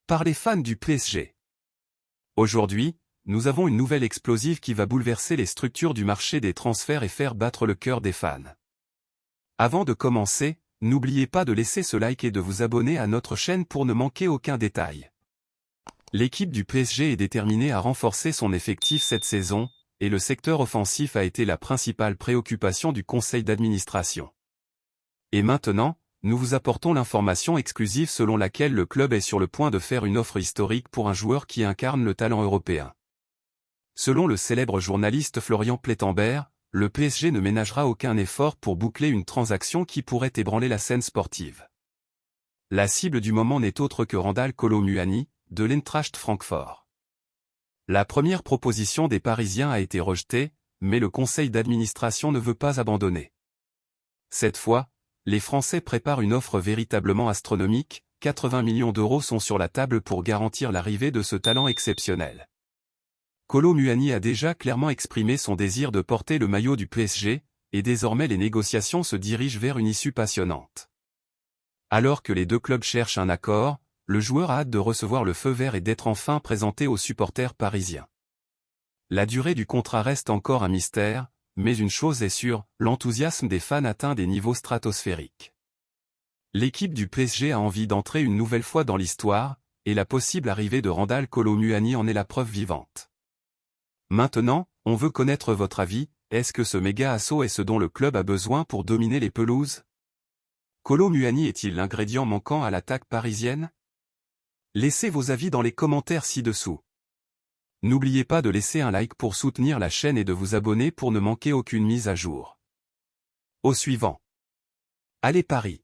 Par les fans du PSG. Aujourd'hui, nous avons une nouvelle explosive qui va bouleverser les structures du marché des transferts et faire battre le cœur des fans. Avant de commencer, n'oubliez pas de laisser ce like et de vous abonner à notre chaîne pour ne manquer aucun détail. L'équipe du PSG est déterminée à renforcer son effectif cette saison, et le secteur offensif a été la principale préoccupation du conseil d'administration. Et maintenant, nous vous apportons l'information exclusive selon laquelle le club est sur le point de faire une offre historique pour un joueur qui incarne le talent européen. Selon le célèbre journaliste Florian Plettenberg, le PSG ne ménagera aucun effort pour boucler une transaction qui pourrait ébranler la scène sportive. La cible du moment n'est autre que Randal Kolo Muani, de l'Eintracht Francfort. La première proposition des Parisiens a été rejetée, mais le conseil d'administration ne veut pas abandonner. Cette fois, les Français préparent une offre véritablement astronomique, 80 millions d'euros sont sur la table pour garantir l'arrivée de ce talent exceptionnel. Kolo Muani a déjà clairement exprimé son désir de porter le maillot du PSG, et désormais les négociations se dirigent vers une issue passionnante. Alors que les deux clubs cherchent un accord, le joueur a hâte de recevoir le feu vert et d'être enfin présenté aux supporters parisiens. La durée du contrat reste encore un mystère, mais une chose est sûre, l'enthousiasme des fans atteint des niveaux stratosphériques. L'équipe du PSG a envie d'entrer une nouvelle fois dans l'histoire, et la possible arrivée de Randal Kolo Muani en est la preuve vivante. Maintenant, on veut connaître votre avis, est-ce que ce méga assaut est ce dont le club a besoin pour dominer les pelouses? Kolo Muani est-il l'ingrédient manquant à l'attaque parisienne? Laissez vos avis dans les commentaires ci-dessous. N'oubliez pas de laisser un like pour soutenir la chaîne et de vous abonner pour ne manquer aucune mise à jour. Au suivant. Allez Paris!